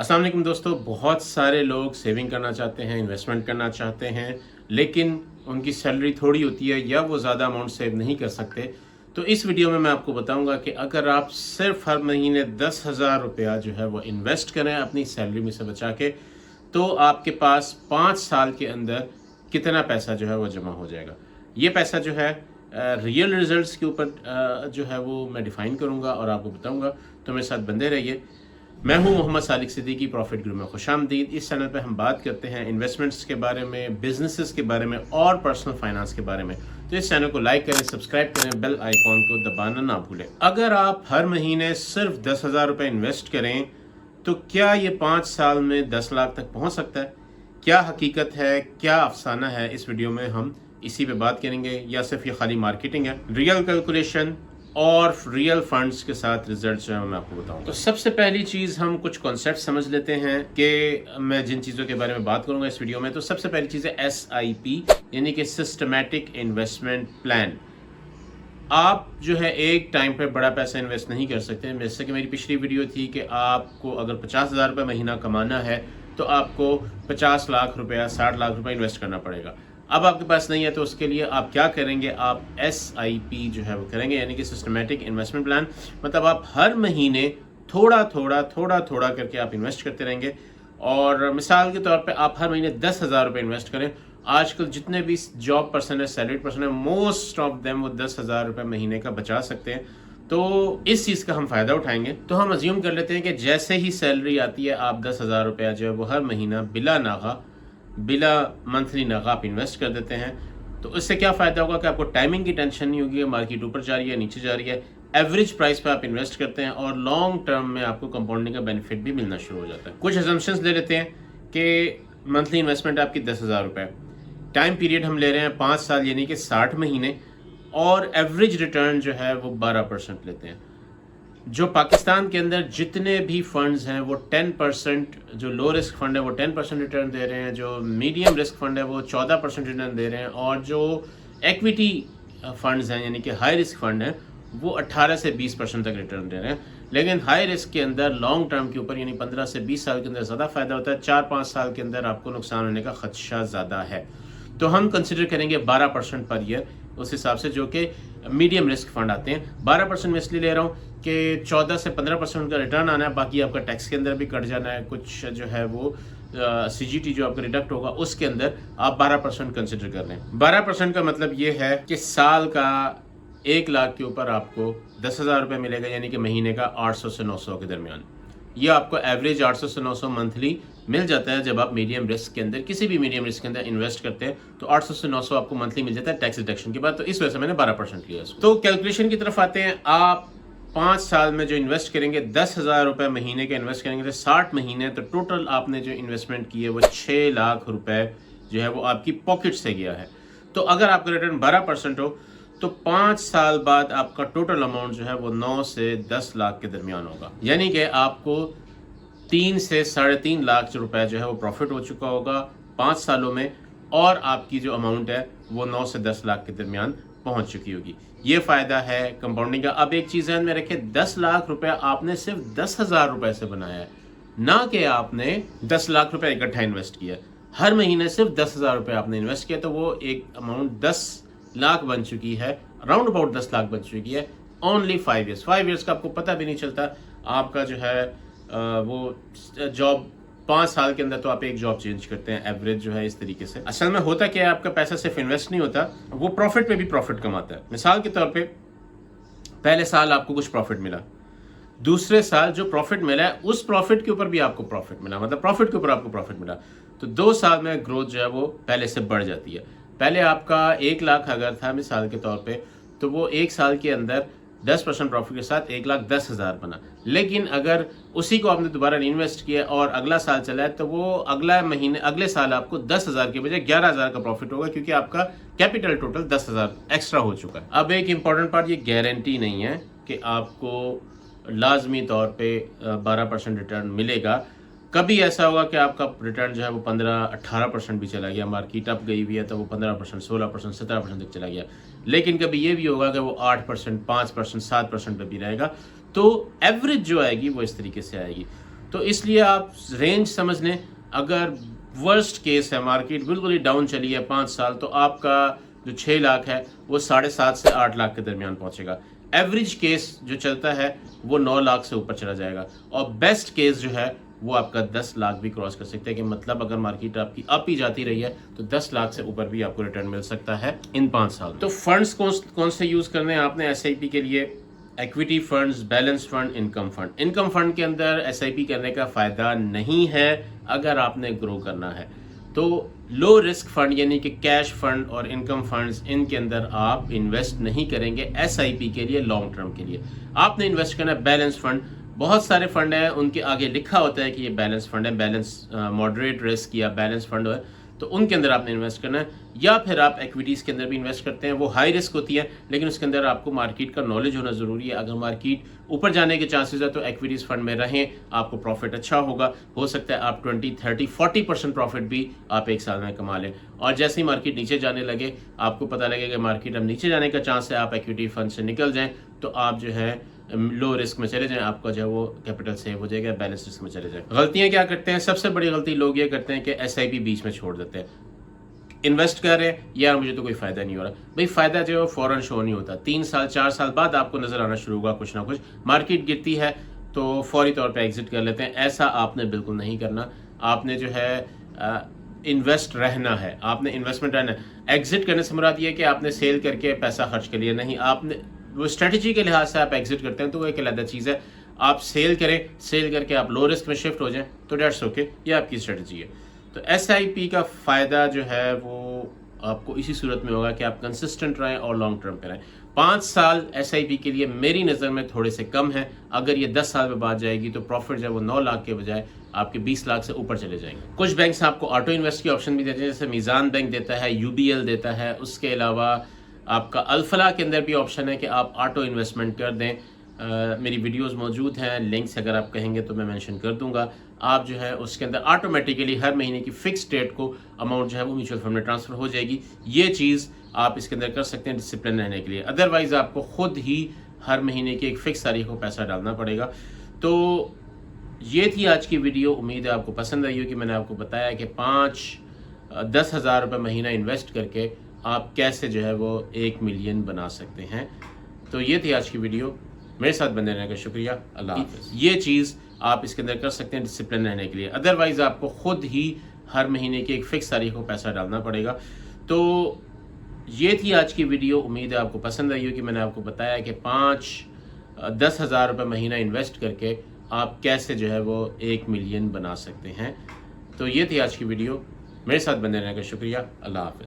अस्सलाम वालेकुम दोस्तों, बहुत सारे लोग सेविंग करना चाहते हैं, इन्वेस्टमेंट करना चाहते हैं, लेकिन उनकी सैलरी थोड़ी होती है या वो ज़्यादा अमाउंट सेव नहीं कर सकते। तो इस वीडियो में मैं आपको बताऊंगा कि अगर आप सिर्फ हर महीने 10,000 रुपया जो है वो इन्वेस्ट करें अपनी सैलरी में से बचा के, तो आपके पास 5 साल के अंदर कितना पैसा जो है वो जमा हो जाएगा। ये पैसा जो है रियल रिजल्ट्स के ऊपर जो है वो मैं डिफ़ाइन करूँगा और आपको बताऊँगा। तो मेरे साथ बंदे रहिए। मैं हूं मोहम्मद सालिक सिद्दीकी, प्रॉफिट गुरु में खुशामदीद। इस चैनल पे हम बात करते हैं इन्वेस्टमेंट्स के बारे में, बिजनेसेस के बारे में और पर्सनल फाइनेंस के बारे में। तो इस चैनल को लाइक करें, सब्सक्राइब करें, बेल आइकॉन को दबाना ना भूलें। अगर आप हर महीने सिर्फ 10,000 रुपये इन्वेस्ट करें तो क्या ये 5 साल में 10 लाख तक पहुंच सकता है? क्या हकीकत है, क्या अफसाना है, इस वीडियो में हम इसी पे बात करेंगे, या सिर्फ ये खाली मार्केटिंग है? रियल कैलकुलेशन और रियल फंड्स के साथ रिजल्ट जो है मैं आपको बताऊंगा। तो सबसे पहली चीज़ हम कुछ कॉन्सेप्ट समझ लेते हैं कि मैं जिन चीज़ों के बारे में बात करूंगा इस वीडियो में। तो सबसे पहली चीज़ है SIP, यानी कि सिस्टमैटिक इन्वेस्टमेंट प्लान। आप जो है एक टाइम पे बड़ा पैसा इन्वेस्ट नहीं कर सकते। जैसे कि मेरी पिछली वीडियो थी कि आपको अगर 50,000 रुपये महीना कमाना है तो आपको 50 लाख रुपया, 60 लाख रुपया इन्वेस्ट करना पड़ेगा। अब आपके पास नहीं है तो उसके लिए आप क्या करेंगे? आप SIP जो है वो करेंगे, यानी कि सिस्टमैटिक इन्वेस्टमेंट प्लान। मतलब आप हर महीने थोड़ा थोड़ा करके आप इन्वेस्ट करते रहेंगे। और मिसाल के तौर पे आप हर महीने 10,000 रुपये इन्वेस्ट करें। आजकल जितने भी जॉब पर्सन है, सैलरीड पर्सन है, मोस्ट ऑफ देम वो 10,000 रुपये महीने का बचा सकते हैं। तो इस चीज़ का हम फ़ायदा उठाएंगे। तो हम अज्यूम कर लेते हैं कि जैसे ही सैलरी आती है आप 10,000 रुपया जो है वो हर महीना बिला मंथली नागा आप इन्वेस्ट कर देते हैं। तो इससे क्या फ़ायदा होगा कि आपको टाइमिंग की टेंशन नहीं होगी, मार्केट ऊपर जा रही है नीचे जा रही है। एवरेज प्राइस पे आप इन्वेस्ट करते हैं और लॉन्ग टर्म में आपको कंपाउंडिंग का बेनिफिट भी मिलना शुरू हो जाता है। कुछ असम्पशंस ले लेते हैं कि मंथली इन्वेस्टमेंट आपकी 10,000 रुपये, टाइम पीरियड हम ले रहे हैं 5 साल यानी कि 60 महीने, और एवरेज रिटर्न जो है वो 12% लेते हैं। जो पाकिस्तान के अंदर जितने भी फंड्स हैं वो 10%, जो लो रिस्क फंड है वो 10% रिटर्न दे रहे हैं, जो मीडियम रिस्क फंड है वो 14% रिटर्न दे रहे हैं, और जो एक्विटी फंड्स हैं यानी कि हाई रिस्क फंड हैं वो 18 से 20% तक रिटर्न दे रहे हैं। लेकिन हाई रिस्क के अंदर लॉन्ग टर्म के ऊपर यानी 15 से 20 साल के अंदर ज़्यादा फ़ायदा होता है। 4-5 साल के अंदर आपको नुकसान होने का खदशा ज़्यादा है। तो हम कंसिडर करेंगे 12% पर ईयर, उस हिसाब से, जो कि मीडियम रिस्क फंड आते हैं। 12% में इसलिए ले रहा हूँ कि 14 से 15% का रिटर्न आना है, बाकी आपका टैक्स के अंदर भी कट जाना है, कुछ जो है वो CGT जो आपका डिडक्ट होगा उसके अंदर आप 12% कंसिडर कर लें। 12% का मतलब ये है कि साल का 1 लाख के ऊपर आपको 10,000 रुपये मिलेगा, यानी कि महीने का 800 से 900 के दरमियान। ये आपको एवरेज 800 से 900 मंथली मिल जाता है जब आप मीडियम रिस्क के अंदर, किसी भी मीडियम रिस्क के अंदर इन्वेस्ट करते हैं। तो 800 से 900 आपको मंथली मिल जाता है टैक्स डिडक्शन के बाद। तो इस वजह से मैंने 12% लिया इसको। तो कैलकुलेशन की तरफ आते हैं। आप 5 साल में जो इन्वेस्ट करेंगे, 10,000 रुपये महीने का इन्वेस्ट करेंगे तो 60 महीने, तो टोटल आपने जो इन्वेस्टमेंट की है वो 6 लाख रुपए जो है वो आपकी पॉकेट से गया है। तो अगर आपका रिटर्न 12% हो तो 5 साल बाद आपका टोटल अमाउंट जो है वो 9 से 10 लाख के दरमियान होगा, यानी कि आपको 3 से 3.5 लाख रुपए जो है वो प्रॉफिट हो चुका होगा 5 सालों में, और आपकी जो अमाउंट है वो 9 से 10 लाख के दरमियान पहुंच चुकी होगी। ये फ़ायदा है कंपाउंडिंग का। अब एक चीज़ ध्यान में रखें, 10 लाख रुपया आपने सिर्फ 10,000 रुपये से बनाया है, ना कि आपने 10 लाख रुपये इकट्ठा इन्वेस्ट किया। हर महीने सिर्फ 10,000 रुपये आपने इन्वेस्ट किया, तो वो एक अमाउंट 10 लाख बन चुकी है, राउंड अबाउट 10 लाख बन चुकी है। Only 5 years. 5 ईयर्स का आपको पता भी नहीं चलता। आपका जो है वो जॉब 5 साल के अंदर तो आप एक जॉब चेंज करते हैं, एवरेज जो है इस तरीके से। असल में होता क्या है, आपका पैसा सिर्फ इन्वेस्ट नहीं होता, वो प्रॉफिट पे भी प्रॉफिट कमाता है। मिसाल के तौर पे पहले साल आपको कुछ प्रॉफिट मिला, दूसरे साल जो प्रॉफिट मिला है उस प्रॉफिट के ऊपर भी आपको प्रॉफिट मिला, मतलब प्रॉफिट के ऊपर आपको प्रॉफिट मिला। तो 2 साल में ग्रोथ जो है वो पहले से बढ़ जाती है। पहले आपका 1 लाख अगर था मिसाल के तौर पे, तो वो 1 साल के अंदर 10% प्रॉफिट के साथ 1,10,000 बना। लेकिन अगर उसी को आपने दोबारा इन्वेस्ट किया और अगला साल चला है, तो वो अगले साल आपको 10,000 के बजाय 11,000 का प्रॉफिट होगा, क्योंकि आपका कैपिटल टोटल 10,000 एक्स्ट्रा हो चुका है। अब एक इंपॉर्टेंट पार्ट, ये गारंटी नहीं है कि आपको लाजमी तौर पे 12% रिटर्न मिलेगा। कभी ऐसा होगा कि आपका रिटर्न जो है वो 15-18% भी चला गया, मार्केट अप गई हुई है तो वो 15%, 16%, 17% तक चला गया। लेकिन कभी ये भी होगा कि वो 8%, 5%, 7% पे भी रहेगा। तो एवरेज जो आएगी वो इस तरीके से आएगी। तो इसलिए आप रेंज समझ लें। अगर वर्स्ट केस है, मार्केट बिल्कुल ही डाउन चली है 5 साल, तो आपका जो 6 लाख है वो 7.5 से 8 लाख के दरमियान पहुंचेगा। एवरेज केस जो चलता है वो 9 लाख से ऊपर चला जाएगा, और बेस्ट केस जो है वो आपका 10 लाख भी क्रॉस कर सकते हैं। कि मतलब अगर मार्केट आपकी अप ही जाती रही है तो 10 लाख से ऊपर भी आपको रिटर्न मिल सकता है इन 5 साल। तो फंड्स कौन से यूज़ करने हैं आपने SIP के लिए? Equity funds, balance fund, income fund. Income fund के अंदर SIP करने का फ़ायदा नहीं है अगर आपने ग्रो करना है। तो लो रिस्क फंड यानी कि कैश फंड और इनकम फंड्स, इनके अंदर आप इन्वेस्ट नहीं करेंगे SIP के लिए, लॉन्ग टर्म के लिए। आपने इन्वेस्ट करना है बैलेंस फंड। बहुत सारे फंड हैं, उनके आगे लिखा होता है कि ये बैलेंस फंड है, बैलेंस मॉडरेट रिस्क या बैलेंस फंड है, तो उनके अंदर आपने इन्वेस्ट करना है। या फिर आप इक्विटीज़ के अंदर भी इन्वेस्ट करते हैं, वो हाई रिस्क होती है, लेकिन उसके अंदर आपको मार्केट का नॉलेज होना ज़रूरी है। अगर मार्केट ऊपर जाने के चांसेस है तो इक्विटीज़ फंड में रहें, आपको प्रॉफिट अच्छा होगा। हो सकता है आप 20, 30, 40% प्रॉफिट भी आप एक साल में कमा लें। और जैसे ही मार्केट नीचे जाने लगे, आपको पता लगेगा मार्केट अब नीचे जाने का चांस है, आप इक्विटी फंड से निकल जाएँ, तो आप जो है लो रिस्क में चले जाएं, आपका जो है वो कैपिटल सेव हो जाएगा, बैलेंस रिस्क में चले जाएं। गलतियां क्या करते हैं? सबसे बड़ी गलती लोग ये करते हैं कि SIP बीच में छोड़ देते हैं। इन्वेस्ट कर रहे हैं, यार मुझे तो कोई फ़ायदा नहीं हो रहा। भाई फ़ायदा जो है फ़ौरन शो नहीं होता, 3 साल 4 साल बाद आपको नज़र आना शुरू होगा कुछ ना कुछ। मार्केट गिरती है तो फौरी तौर पे एग्जिट कर लेते हैं, ऐसा आपने बिल्कुल नहीं करना। आपने जो है इन्वेस्ट रहना है, आपने इन्वेस्टमेंट रहना है। एग्जिट करने से मुराद ये है कि आपने सेल करके पैसा खर्च कर लिया, नहीं। आपने वो स्ट्रेटजी के लिहाज से आप एग्जिट करते हैं तो वो एक अलग चीज़ है। आप सेल करें, सेल करके आप लो रिस्क में शिफ्ट हो जाएं तो डेट्स ओके, ये आपकी स्ट्रेटजी है। तो SIP का फ़ायदा जो है वो आपको इसी सूरत में होगा कि आप कंसिस्टेंट रहें और लॉन्ग टर्म पे रहें। 5 साल SIP के लिए मेरी नज़र में थोड़े से कम है। अगर ये 10 साल में बाद जाएगी तो प्रॉफिट जो है वो 9 लाख के बजाय आपके 20 लाख से ऊपर चले जाएंगे। कुछ बैंक्स आपको ऑटो इन्वेस्ट की ऑप्शन भी देते हैं, जैसे मीज़ान बैंक देता है, UBL देता है। उसके अलावा आपका अल्फला के अंदर भी ऑप्शन है कि आप ऑटो इन्वेस्टमेंट कर दें। मेरी वीडियोस मौजूद हैं, लिंक्स अगर आप कहेंगे तो मैं मेंशन कर दूंगा। आप जो है उसके अंदर ऑटोमेटिकली हर महीने की फिक्स डेट को अमाउंट जो है वो म्यूचुअल फंड में ट्रांसफ़र हो जाएगी। ये चीज़ आप इसके अंदर कर सकते हैं डिसिप्लिन रहने के लिए। अदरवाइज़ आपको खुद ही हर महीने की एक फ़िक्स तारीख को पैसा डालना पड़ेगा। तो ये थी आज की वीडियो। उम्मीद है आपको पसंद आई होगी। मैंने आपको बताया कि 10 हज़ार रुपये महीना इन्वेस्ट करके आप कैसे जो है वो 1 मिलियन बना सकते हैं। तो ये थी आज की वीडियो। मेरे साथ बने रहने का शुक्रिया। अल्लाह हाफ़िज़। ये चीज़ आप इसके अंदर कर सकते हैं डिसिप्लिन रहने के लिए। अदरवाइज़ आपको खुद ही हर महीने की एक फ़िक्स तारीख को पैसा डालना पड़ेगा। तो ये थी आज की वीडियो। उम्मीद है आपको पसंद आई होगी। मैंने आपको बताया कि 10 हज़ार रुपये महीना इन्वेस्ट करके आप कैसे जो है वो 1 मिलियन बना सकते हैं। तो ये थी आज की वीडियो। मेरे साथ बने रहने का शुक्रिया। अल्लाह हाफ़िज़।